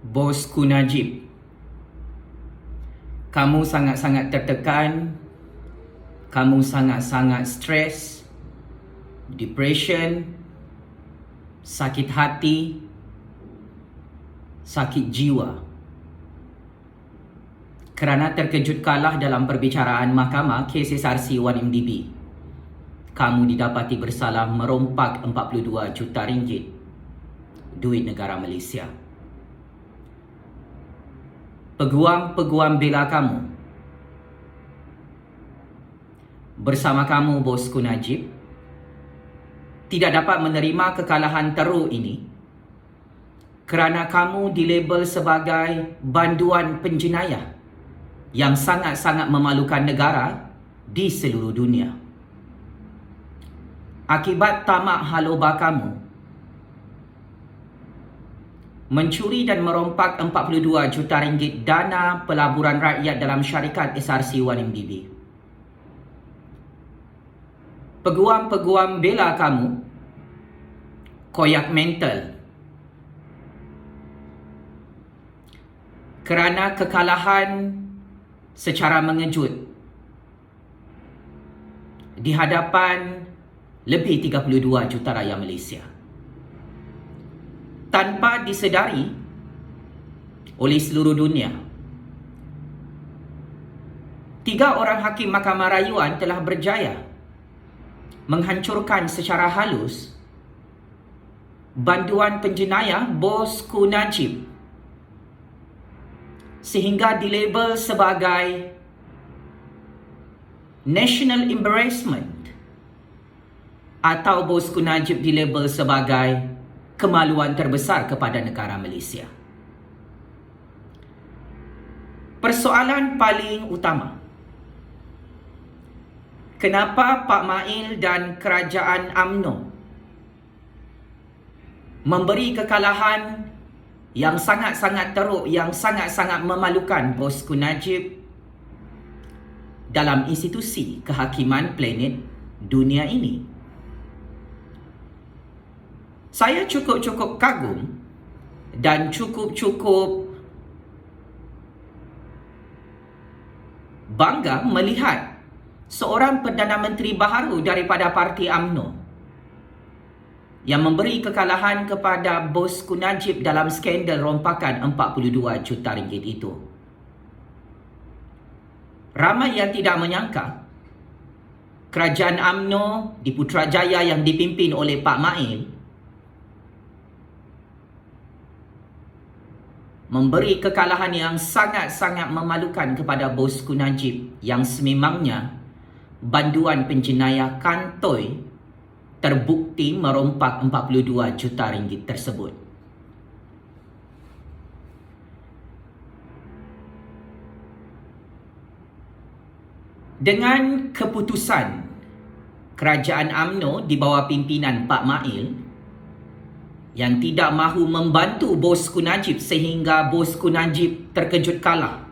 Bosku Najib, kamu sangat-sangat tertekan, kamu sangat-sangat stres, depression, sakit hati, sakit jiwa. Kerana terkejut kalah dalam perbicaraan mahkamah kes SRC 1MDB, kamu didapati bersalah merompak 42 juta ringgit duit negara Malaysia. Peguam-peguam bela kamu bersama kamu, Bosku Najib, tidak dapat menerima kekalahan teruk ini kerana kamu dilabel sebagai banduan penjenayah yang sangat-sangat memalukan negara di seluruh dunia. Akibat tamak haloba kamu mencuri dan merompak 42 juta ringgit dana pelaburan rakyat dalam syarikat SRC 1MDB. Peguam-peguam bela kamu koyak mental kerana kekalahan secara mengejut di hadapan lebih 32 juta rakyat Malaysia, tanpa disedari oleh seluruh dunia. 3 orang hakim Mahkamah Rayuan telah berjaya menghancurkan secara halus banduan penjenayah Bosku Najib sehingga dilabel sebagai national embarrassment, atau Bosku Najib dilabel sebagai kemaluan terbesar kepada negara Malaysia. Persoalan paling utama, kenapa Pak Mail dan kerajaan UMNO memberi kekalahan yang sangat-sangat teruk, yang sangat-sangat memalukan Bosku Najib dalam institusi kehakiman planet dunia ini? Saya cukup-cukup kagum dan cukup-cukup bangga melihat seorang Perdana Menteri baharu daripada parti UMNO yang memberi kekalahan kepada Bosku Najib dalam skandal rompakan 42 juta ringgit itu. Ramai yang tidak menyangka kerajaan UMNO di Putrajaya yang dipimpin oleh Pak Mail memberi kekalahan yang sangat-sangat memalukan kepada Bosku Najib yang sememangnya banduan penjenayah kantoi terbukti merompak 42 juta ringgit tersebut. Dengan keputusan kerajaan UMNO di bawah pimpinan Pak Mail yang tidak mahu membantu Bosku Najib sehingga Bosku Najib terkejut kalah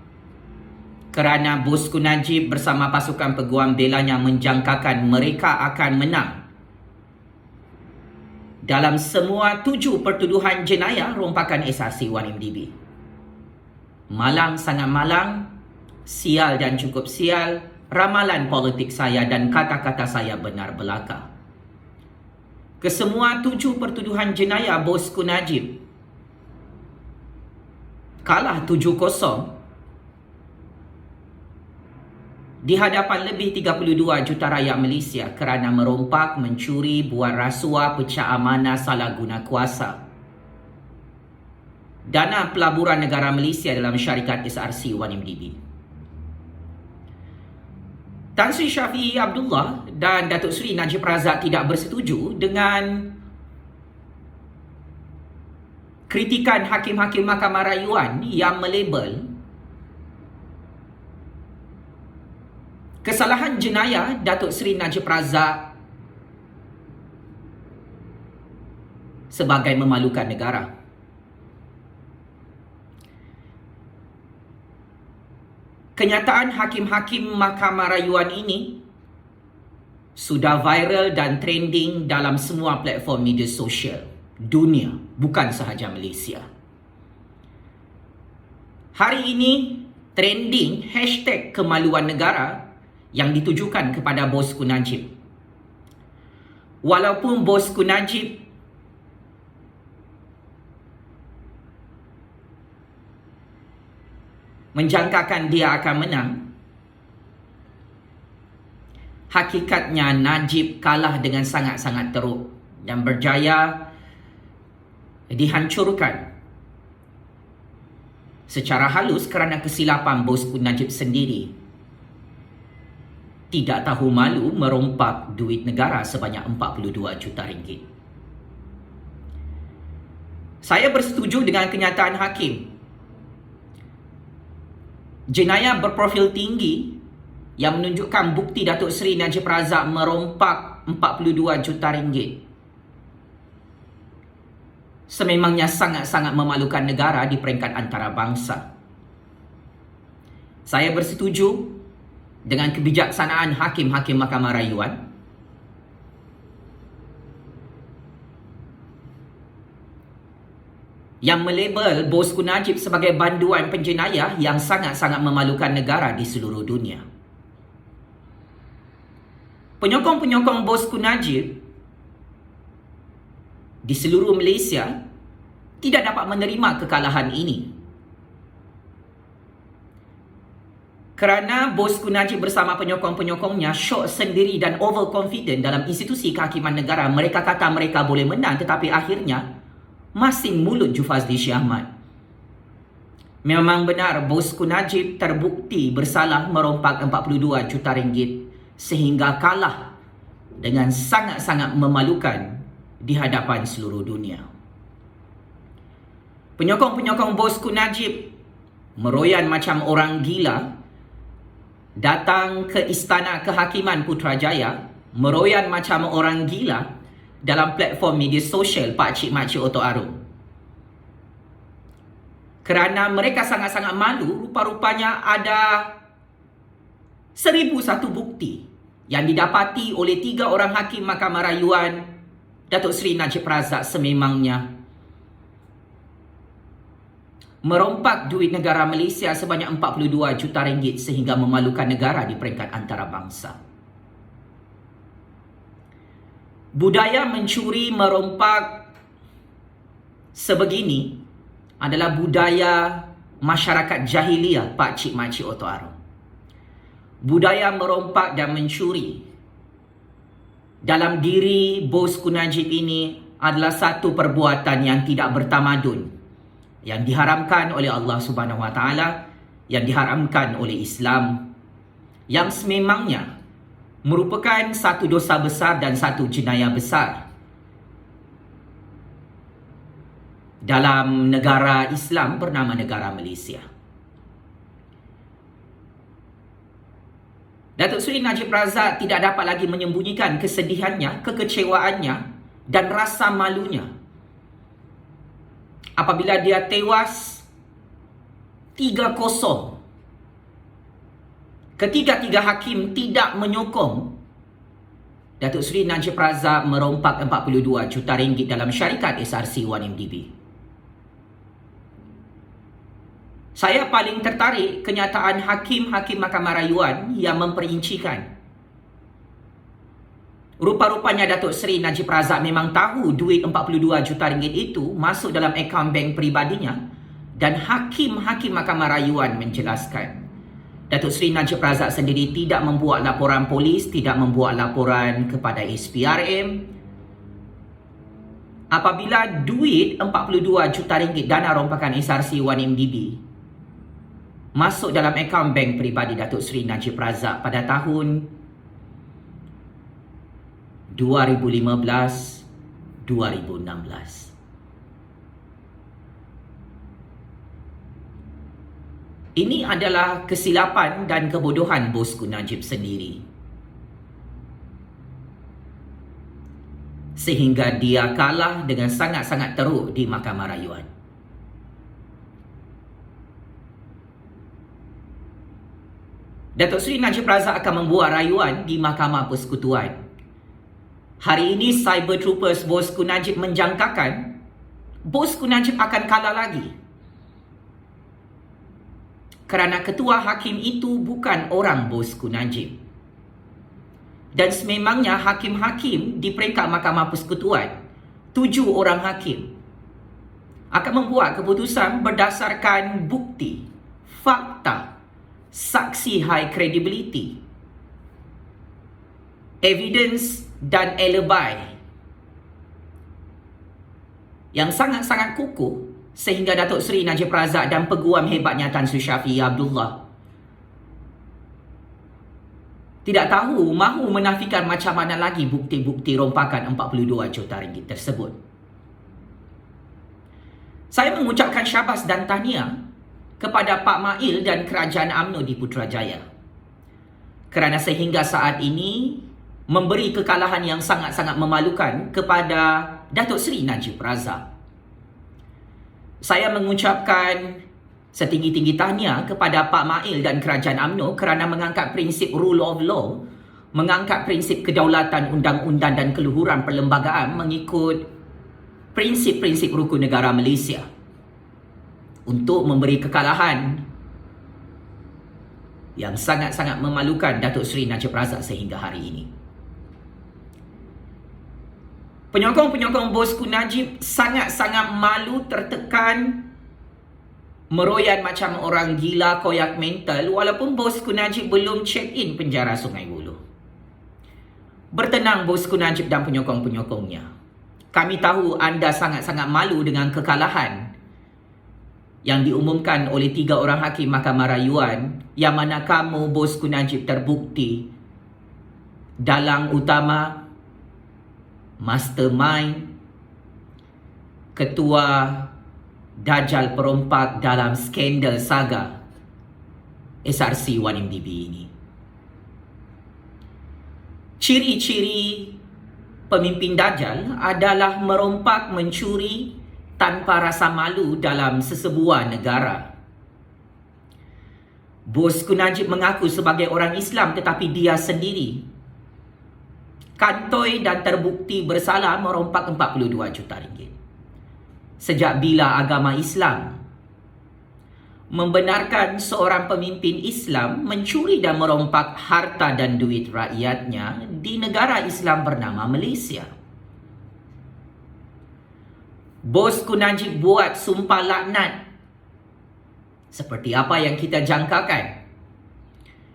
kerana Bosku Najib bersama pasukan peguam belanya menjangkakan mereka akan menang dalam semua 7 pertuduhan jenayah rompakan SRC 1MDB. Malang sangat malang, sial dan cukup sial, ramalan politik saya dan kata-kata saya benar belaka. Kesemua 7 pertuduhan jenayah Bosku Najib kalah 7-0 di hadapan lebih 32 juta rakyat Malaysia kerana merompak, mencuri, buat rasuah, pecah amanah, salah guna kuasa dana pelaburan negara Malaysia dalam syarikat SRC 1MDB. Tan Sri Shafie Abdullah dan Datuk Seri Najib Razak tidak bersetuju dengan kritikan hakim-hakim Mahkamah Rayuan yang melabel kesalahan jenayah Datuk Seri Najib Razak sebagai memalukan negara. Kenyataan hakim-hakim Mahkamah Rayuan ini sudah viral dan trending dalam semua platform media sosial dunia, bukan sahaja Malaysia. Hari ini trending hashtag kemaluan negara yang ditujukan kepada bosku Najib. Walaupun bosku Najib menjangkakan dia akan menang, hakikatnya Najib kalah dengan sangat-sangat teruk dan berjaya dihancurkan secara halus kerana kesilapan bosku Najib sendiri. Tidak tahu malu merompak duit negara sebanyak 42 juta ringgit. Saya bersetuju dengan kenyataan hakim. Jenayah berprofil tinggi yang menunjukkan bukti Datuk Seri Najib Razak merompak 42 juta ringgit sememangnya sangat-sangat memalukan negara di peringkat antarabangsa. Saya bersetuju dengan kebijaksanaan hakim-hakim Mahkamah Rayuan yang melabel bosku Najib sebagai banduan penjenayah yang sangat-sangat memalukan negara di seluruh dunia. Penyokong-penyokong bosku Najib di seluruh Malaysia tidak dapat menerima kekalahan ini. Kerana bosku Najib bersama penyokong-penyokongnya syok sendiri dan overconfident dalam institusi kehakiman negara. Mereka kata mereka boleh menang, tetapi akhirnya masing mulut Jufazli Shah Ahmad. Memang benar bosku Najib terbukti bersalah merompak 42 juta ringgit sehingga kalah dengan sangat-sangat memalukan di hadapan seluruh dunia. Penyokong-penyokong bosku Najib meroyan macam orang gila datang ke Istana Kehakiman Putrajaya, meroyan macam orang gila dalam platform media sosial pakcik-makcik Oto Arum. Kerana mereka sangat-sangat malu, rupa-rupanya ada 1001 bukti yang didapati oleh 3 orang hakim Mahkamah Rayuan Datuk Seri Najib Razak sememangnya merompak duit negara Malaysia sebanyak 42 juta ringgit sehingga memalukan negara di peringkat antarabangsa. Budaya mencuri merompak sebegini adalah budaya masyarakat jahiliah pakcik-makcik Oto Arum. Budaya merompak dan mencuri dalam diri bosku Najib ini adalah satu perbuatan yang tidak bertamadun, yang diharamkan oleh Allah Subhanahu Wa Taala, yang diharamkan oleh Islam, yang sememangnya merupakan satu dosa besar dan satu jenayah besar dalam negara Islam bernama negara Malaysia. Datuk Seri Najib Razak tidak dapat lagi menyembunyikan kesedihannya, kekecewaannya dan rasa malunya apabila dia tewas 3-0. Ketiga-tiga hakim tidak menyokong Datuk Seri Najib Razak merompak 42 juta ringgit dalam syarikat SRC 1MDB. Saya paling tertarik kenyataan hakim-hakim Mahkamah Rayuan yang memperincikan rupa-rupanya Datuk Seri Najib Razak memang tahu duit 42 juta ringgit itu masuk dalam akaun bank peribadinya, dan hakim-hakim Mahkamah Rayuan menjelaskan Datuk Seri Najib Razak sendiri tidak membuat laporan polis, tidak membuat laporan kepada SPRM apabila duit 42 juta ringgit dana rompakan SRC 1MDB masuk dalam akaun bank peribadi Datuk Seri Najib Razak pada tahun 2015-2016. Ini adalah kesilapan dan kebodohan bosku Najib sendiri, sehingga dia kalah dengan sangat-sangat teruk di Mahkamah Rayuan. Datuk Seri Najib Razak akan membuat rayuan di Mahkamah Persekutuan. Hari ini Cyber Troopers bosku Najib menjangkakan bosku Najib akan kalah lagi. kerana ketua hakim itu bukan orang Bosku Najib. Dan sememangnya hakim-hakim di peringkat Mahkamah Persekutuan, 7 orang hakim, akan membuat keputusan berdasarkan bukti, fakta, saksi high credibility, evidence dan alibi yang sangat-sangat kukuh, sehingga Datuk Seri Najib Razak dan peguam hebatnya Tan Sri Shafie Abdullah tidak tahu mahu menafikan macam mana lagi bukti-bukti rompakan 42 juta ringgit tersebut. Saya mengucapkan syabas dan tahniah kepada Pak Mail dan Kerajaan UMNO di Putrajaya kerana sehingga saat ini memberi kekalahan yang sangat-sangat memalukan kepada Datuk Seri Najib Razak. Saya mengucapkan setinggi-tinggi tahniah kepada Pak Mail dan Kerajaan UMNO kerana mengangkat prinsip rule of law, mengangkat prinsip kedaulatan undang-undang dan keluhuran perlembagaan mengikut prinsip-prinsip rukun negara Malaysia untuk memberi kekalahan yang sangat-sangat memalukan Datuk Seri Najib Razak sehingga hari ini. Penyokong-penyokong Bosku Najib sangat-sangat malu, tertekan, meroyan macam orang gila, koyak mental, walaupun Bosku Najib belum check-in penjara Sungai Buloh. Bertenang Bosku Najib dan penyokong-penyokongnya. Kami tahu anda sangat-sangat malu dengan kekalahan yang diumumkan oleh 3 orang hakim Mahkamah Rayuan, yang mana kamu Bosku Najib terbukti dalang utama, mastermind, ketua dajal perompak dalam skandal saga SRC 1MDB ini. Ciri-ciri pemimpin dajal adalah merompak, mencuri tanpa rasa malu dalam sesebuah negara. Bosku Najib mengaku sebagai orang Islam, tetapi dia sendiri kantoi dan terbukti bersalah merompak 42 juta ringgit. Sejak bila agama Islam membenarkan seorang pemimpin Islam mencuri dan merompak harta dan duit rakyatnya di negara Islam bernama Malaysia? Bosku Najib buat sumpah laknat seperti apa yang kita jangkakan.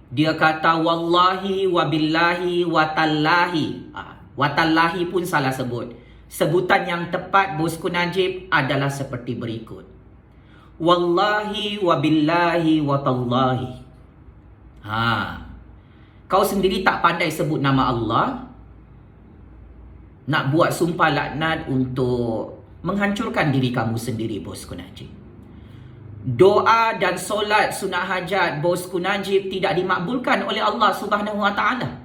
Dia kata wallahi wabillahi watallahi. Watallahi pun salah sebut. Sebutan yang tepat Bosku Najib adalah seperti berikut. Wallahi wabillahi watallahi. Kau sendiri tak pandai sebut nama Allah, nak buat sumpah laknat untuk menghancurkan diri kamu sendiri, Bosku Najib. Doa dan solat sunat hajat Bosku Najib tidak dimakbulkan oleh Allah Subhanahu Wa Taala.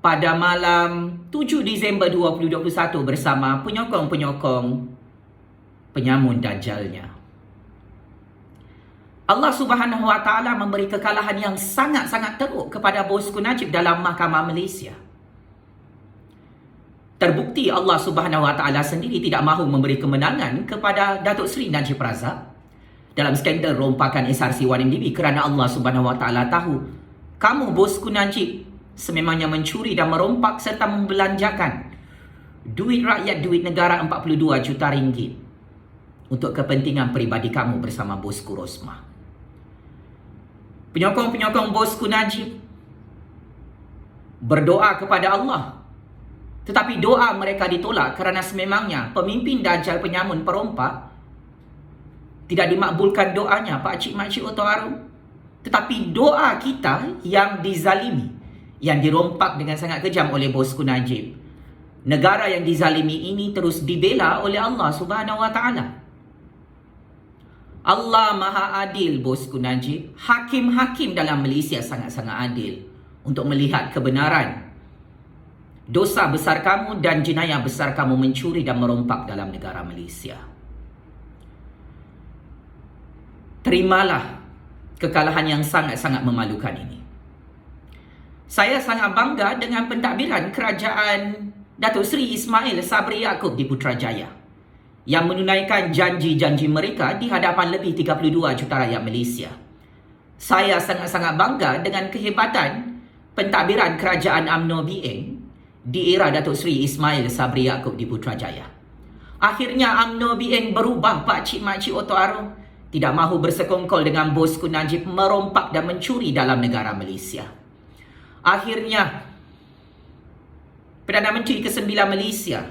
Pada malam 7 Disember 2021 bersama penyokong-penyokong penyamun dajalnya, Allah Subhanahu Wa Taala memberi kekalahan yang sangat-sangat teruk kepada Bosku Najib dalam Mahkamah Malaysia. Terbukti Allah Subhanahu Wa Taala sendiri tidak mahu memberi kemenangan kepada Datuk Seri Najib Razak dalam skandal rompakan SRC 1MDB kerana Allah Subhanahu Wa Taala tahu kamu Bosku Najib sememangnya mencuri dan merompak serta membelanjakan duit rakyat, duit negara 42 juta ringgit untuk kepentingan peribadi kamu bersama Bosku Rosmah. Penyokong-penyokong Bosku Najib berdoa kepada Allah, tetapi doa mereka ditolak kerana sememangnya pemimpin dajal penyamun perompak tidak dimakbulkan doanya Pak Cik Makcik Oto Arum. Tetapi doa kita yang dizalimi, yang dirompak dengan sangat kejam oleh Bosku Najib, negara yang dizalimi ini terus dibela oleh Allah Subhanahu Wa Taala. Allah Maha Adil, Bosku Najib. Hakim-hakim dalam Malaysia sangat-sangat adil untuk melihat kebenaran dosa besar kamu dan jenayah besar kamu mencuri dan merompak dalam negara Malaysia. Terimalah kekalahan yang sangat-sangat memalukan ini. Saya sangat bangga dengan pentadbiran kerajaan Datuk Seri Ismail Sabri Yaakob di Putrajaya yang menunaikan janji-janji mereka di hadapan lebih 32 juta rakyat Malaysia. Saya sangat-sangat bangga dengan kehebatan pentadbiran Kerajaan UMNO BN di era Datuk Seri Ismail Sabri Yaakob di Putrajaya. Akhirnya UMNO BN berubah pakcik-makcik Oto Arong, tidak mahu bersekongkol dengan bosku Najib merompak dan mencuri dalam negara Malaysia. Akhirnya, Perdana Menteri ke-9 Malaysia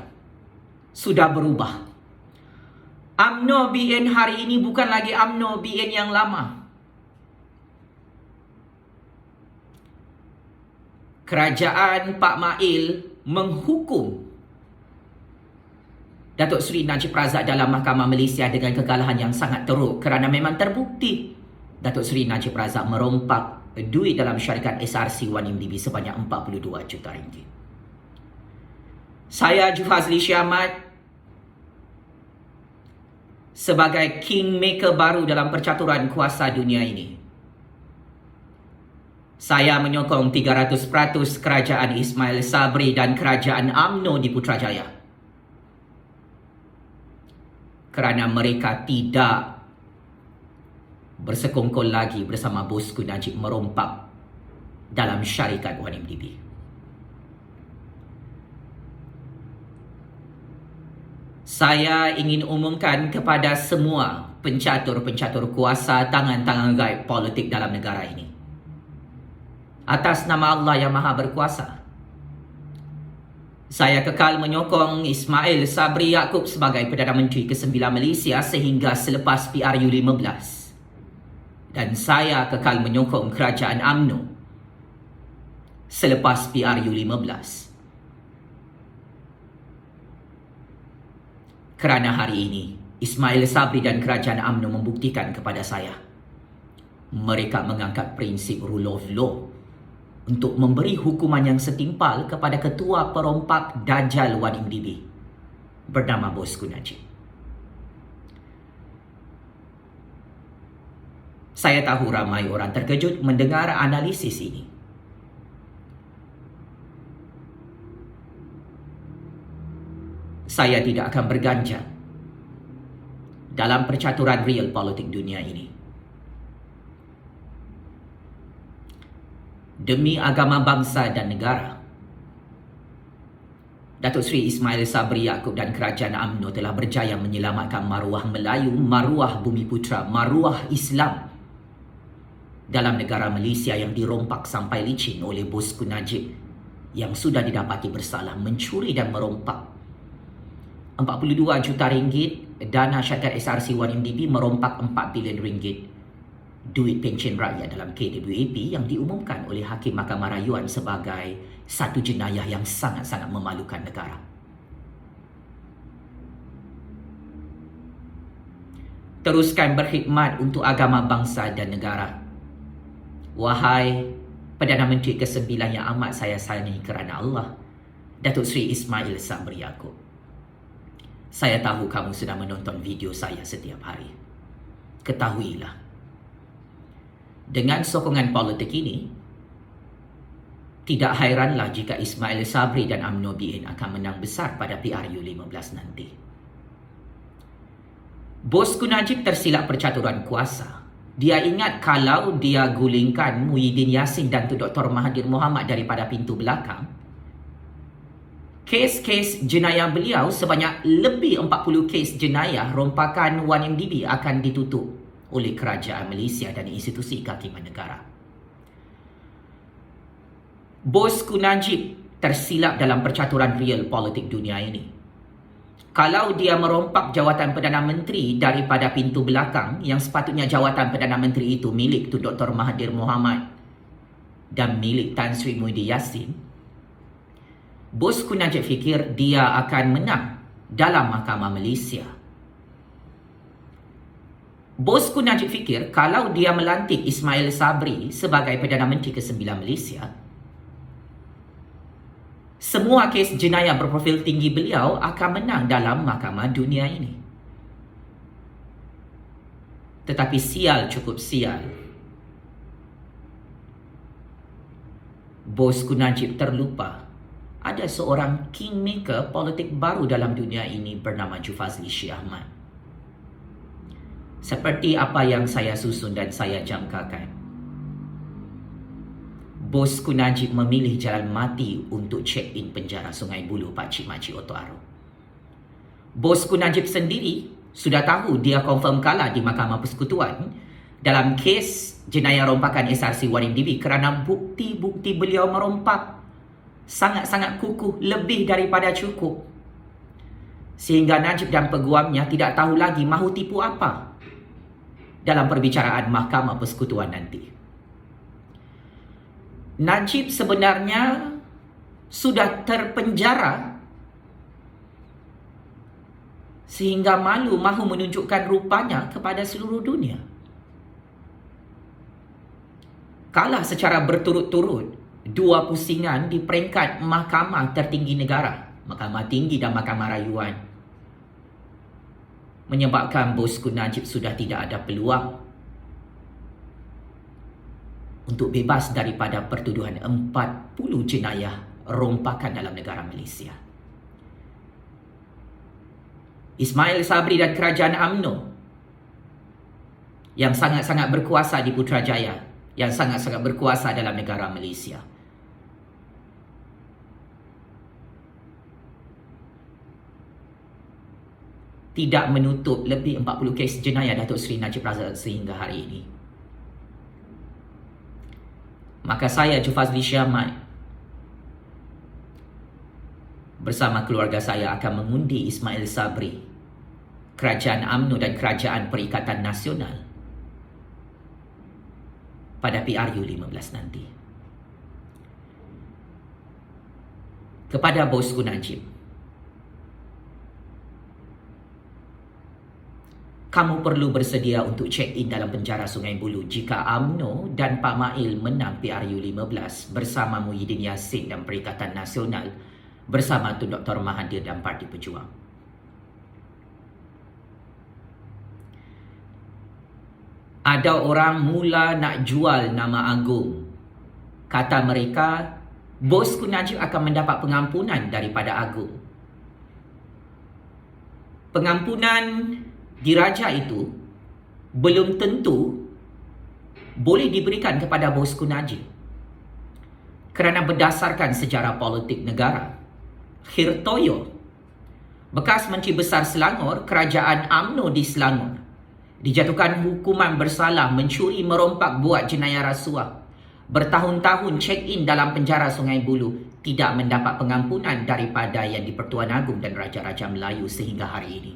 sudah berubah. UMNO BN hari ini bukan lagi UMNO BN yang lama. Kerajaan Pak Mail menghukum Datuk Seri Najib Razak dalam Mahkamah Malaysia dengan kekalahan yang sangat teruk kerana memang terbukti Datuk Seri Najib Razak merompak duit dalam syarikat SRC 1MDB sebanyak 42 juta ringgit. Saya Jufazli Syahmat sebagai kingmaker baru dalam percaturan kuasa dunia ini. Saya menyokong 300% kerajaan Ismail Sabri dan kerajaan UMNO di Putrajaya, kerana mereka tidak bersekongkol lagi bersama bosku Najib merompak dalam syarikat 1MDB. Saya ingin umumkan kepada semua pencatur-pencatur kuasa tangan-tangan gaib politik dalam negara ini, atas nama Allah yang Maha Berkuasa, saya kekal menyokong Ismail Sabri Yaakob sebagai Perdana Menteri ke-9 Malaysia sehingga selepas PRU 15. Dan saya kekal menyokong kerajaan UMNO selepas PRU 15. Kerana hari ini, Ismail Sabri dan kerajaan UMNO membuktikan kepada saya, mereka mengangkat prinsip rule of law untuk memberi hukuman yang setimpal kepada ketua perompak Dajjal 1MDB bernama bosku Najib. Saya tahu ramai orang terkejut mendengar analisis ini. Saya tidak akan berganjal dalam percaturan real politik dunia ini. Demi agama bangsa dan negara, Datuk Seri Ismail Sabri Yaakob dan kerajaan UMNO telah berjaya menyelamatkan maruah Melayu, maruah Bumiputera, maruah Islam dalam negara Malaysia yang dirompak sampai licin oleh bosku Najib yang sudah didapati bersalah mencuri dan merompak 42 juta ringgit dana syarikat SRC 1MDB, merompak 4 bilion ringgit duit pencen rakyat dalam KWAP yang diumumkan oleh Hakim Mahkamah Rayuan sebagai satu jenayah yang sangat-sangat memalukan negara. Teruskan berkhidmat untuk agama bangsa dan negara. Wahai Perdana Menteri ke-9 yang amat saya sayangi kerana Allah, Datuk Seri Ismail Sabri Yaakob. Saya tahu kamu sedang menonton video saya setiap hari. Ketahuilah, dengan sokongan politik ini, tidak hairanlah jika Ismail Sabri dan UMNO BN akan menang besar pada PRU 15 nanti. Bosku Najib tersilap percaturan kuasa. Dia ingat kalau dia gulingkan Muhyiddin Yassin dan Tun Dr. Mahathir Mohamad daripada pintu belakang, kes-kes jenayah beliau sebanyak lebih 40 kes jenayah rompakan 1MDB akan ditutup oleh kerajaan Malaysia dan institusi kehakiman negara. Bosku Najib tersilap dalam percaturan real politik dunia ini. Kalau dia merompak jawatan Perdana Menteri daripada pintu belakang, yang sepatutnya jawatan Perdana Menteri itu milik Tun Dr. Mahathir Mohamad dan milik Tan Sri Muhyiddin Yassin, bosku Najib fikir dia akan menang dalam Mahkamah Malaysia. Bosku Najib fikir kalau dia melantik Ismail Sabri sebagai Perdana Menteri ke-9 Malaysia, semua kes jenayah berprofil tinggi beliau akan menang dalam mahkamah dunia ini. Tetapi sial, cukup sial, bosku Najib terlupa ada seorang kingmaker politik baru dalam dunia ini bernama Jufazli Syekh Ahmad. Seperti apa yang saya susun dan saya jangkakan, bosku Najib memilih jalan mati untuk check-in penjara Sungai Buloh Pakcik Makcik Oto-Aro. Bosku Najib sendiri sudah tahu dia confirm kalah di Mahkamah Persekutuan dalam kes jenayah rompakan SRC Waring DB kerana bukti-bukti beliau merompak sangat-sangat kukuh, lebih daripada cukup. Sehingga Najib dan peguamnya tidak tahu lagi mahu tipu apa dalam perbicaraan Mahkamah Persekutuan nanti. Najib sebenarnya sudah terpenjara sehingga malu mahu menunjukkan rupanya kepada seluruh dunia. Kalah secara berturut-turut dua pusingan di peringkat mahkamah tertinggi negara, Mahkamah Tinggi dan Mahkamah Rayuan, menyebabkan bosku Najib sudah tidak ada peluang untuk bebas daripada pertuduhan 40 jenayah rompakan dalam negara Malaysia. Ismail Sabri dan kerajaan UMNO yang sangat-sangat berkuasa di Putrajaya, yang sangat-sangat berkuasa dalam negara Malaysia, tidak menutup lebih 40 kes jenayah Datuk Seri Najib Razak sehingga hari ini. Maka saya, Jufazli Syekh Ahmad, bersama keluarga saya akan mengundi Ismail Sabri, Kerajaan UMNO dan Kerajaan Perikatan Nasional pada PRU 15 nanti. Kepada bosku Najib, kamu perlu bersedia untuk check-in dalam penjara Sungai Buloh jika UMNO dan Pak Mail menang PRU 15 bersama Muhyiddin Yassin dan Perikatan Nasional bersama Tun Dr. Mahathir dan Parti Pejuang. Ada orang mula nak jual nama Agung. Kata mereka, bosku Najib akan mendapat pengampunan daripada Agung. Pengampunan diraja itu belum tentu boleh diberikan kepada bosku Najib. Kerana berdasarkan sejarah politik negara, Khirtoyo, bekas Menteri Besar Selangor, Kerajaan UMNO di Selangor, dijatuhkan hukuman bersalah mencuri, merompak, buat jenayah rasuah. Bertahun-tahun check-in dalam penjara Sungai Buloh, tidak mendapat pengampunan daripada Yang di-Pertuan Agong dan Raja-Raja Melayu sehingga hari ini.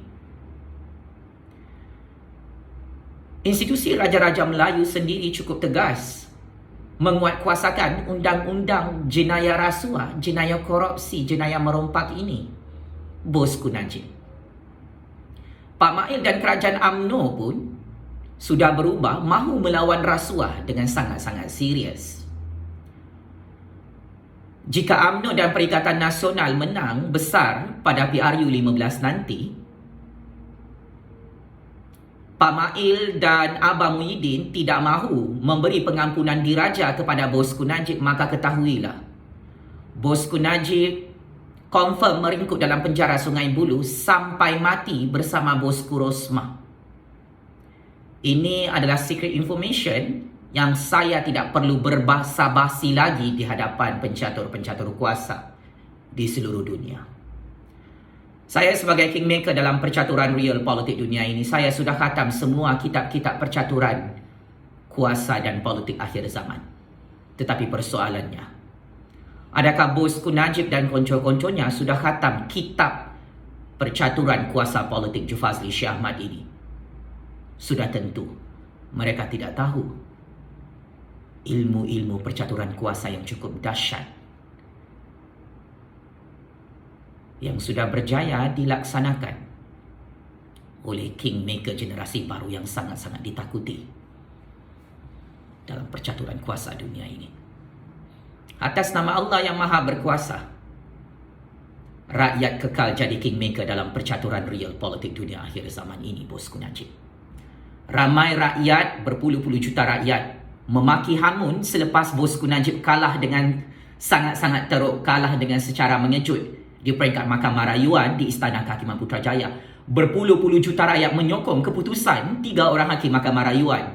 Institusi Raja-Raja Melayu sendiri cukup tegas menguatkuasakan undang-undang jenayah rasuah, jenayah korupsi, jenayah merompak ini. Bosku Najib, Pak Mail dan kerajaan UMNO pun sudah berubah, mahu melawan rasuah dengan sangat-sangat serius. Jika UMNO dan Perikatan Nasional menang besar pada PRU 15 nanti, Pak Mail dan Abang Muhyiddin tidak mahu memberi pengampunan diraja kepada bosku Najib, maka ketahuilah, bosku Najib confirm meringkuk dalam penjara Sungai Buloh sampai mati bersama bosku Rosmah. Ini adalah secret information yang saya tidak perlu berbahasa basi lagi di hadapan pencatur-pencatur kuasa di seluruh dunia. Saya sebagai kingmaker dalam percaturan real politik dunia ini, saya sudah khatam semua kitab-kitab percaturan kuasa dan politik akhir zaman. Tetapi persoalannya, adakah bosku Najib dan konco-konconya sudah khatam kitab percaturan kuasa politik Jufazli Syekh Ahmad ini? Sudah tentu mereka tidak tahu ilmu-ilmu percaturan kuasa yang cukup dahsyat yang sudah berjaya dilaksanakan oleh kingmaker generasi baru yang sangat-sangat ditakuti dalam percaturan kuasa dunia ini. Atas nama Allah yang Maha Berkuasa, rakyat kekal jadi kingmaker dalam percaturan real politik dunia akhir zaman ini, bosku Najib. Ramai rakyat, berpuluh-puluh juta rakyat memaki hamun selepas bosku Najib kalah dengan sangat-sangat teruk kalah dengan secara mengejut di peringkat Mahkamah Rayuan di Istana Kehakiman Putrajaya. Berpuluh-puluh juta rakyat menyokong keputusan 3 orang hakim Mahkamah Rayuan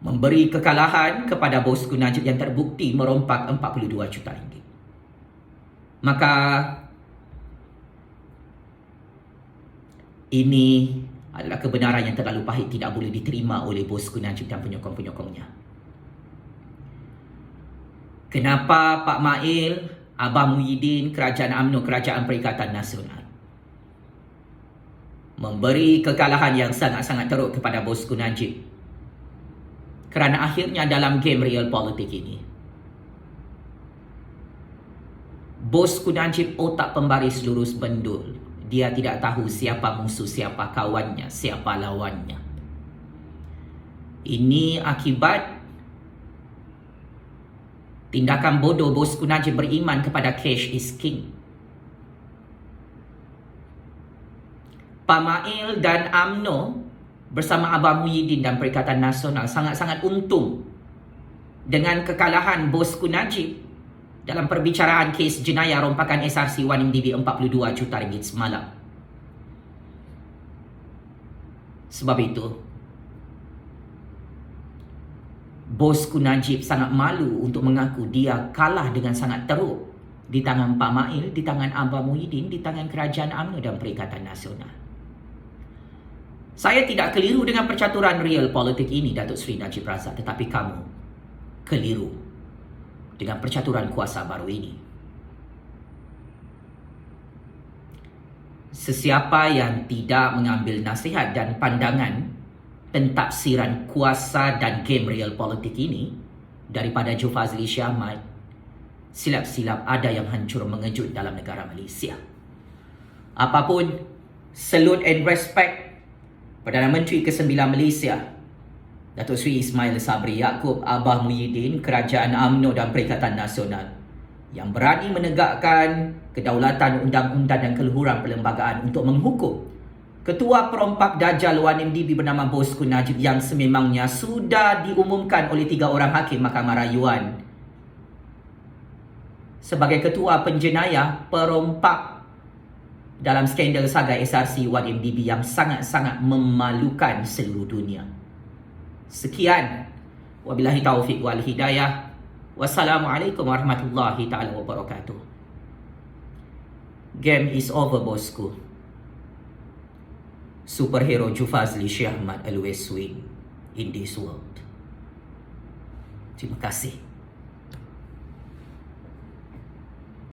memberi kekalahan kepada Bosku Najib yang terbukti merompak 42 juta ringgit. Maka ini adalah kebenaran yang terlalu pahit, tidak boleh diterima oleh Bosku Najib dan penyokong-penyokongnya. Kenapa Pak Mail, Abah Muhyiddin, Kerajaan UMNO, Kerajaan Perikatan Nasional memberi kekalahan yang sangat-sangat teruk kepada Bosku Najib? Kerana akhirnya dalam game real politik ini, Bosku Najib otak pembaris lurus bendul. Dia tidak tahu siapa musuh, siapa kawannya, siapa lawannya. Ini akibat tindakan bodoh Bosku Najib beriman kepada cash is king. Pak Mail dan UMNO bersama Abah Muhyiddin dan Perikatan Nasional sangat-sangat untung dengan kekalahan Bosku Najib dalam perbicaraan kes jenayah rompakan SRC 1MDB 42 juta ringgit semalam. Sebab itu, Bosku Najib sangat malu untuk mengaku dia kalah dengan sangat teruk di tangan Pak Mail, di tangan Abah Muhyiddin, di tangan Kerajaan UMNO dan Perikatan Nasional. Saya tidak keliru dengan percaturan real politik ini, Datuk Seri Najib Razak, tetapi kamu keliru dengan percaturan kuasa baru ini. Sesiapa yang tidak mengambil nasihat dan pandangan pentafsiran kuasa dan game real politik ini daripada Joe Fazli Shah Ahmad, silap-silap ada yang hancur mengejut dalam negara Malaysia. Apapun, salute and respect Perdana Menteri ke-9 Malaysia, Datuk Seri Ismail Sabri Yaakob, Abah Muhyiddin, Kerajaan UMNO dan Perikatan Nasional yang berani menegakkan kedaulatan undang-undang dan keluhuran perlembagaan untuk menghukum Ketua Perompak Dajjal 1MDB bernama Bosku Najib yang sememangnya sudah diumumkan oleh 3 orang hakim Mahkamah Rayuan sebagai ketua penjenayah perompak dalam skandal saga SRC 1MDB yang sangat-sangat memalukan seluruh dunia. Sekian. Wabillahi taufiq wal hidayah. Wassalamualaikum warahmatullahi taala wabarakatuh. Game is over, bosku. Superhero Joe Fazli Shah Ahmad always win in this world. Terima kasih.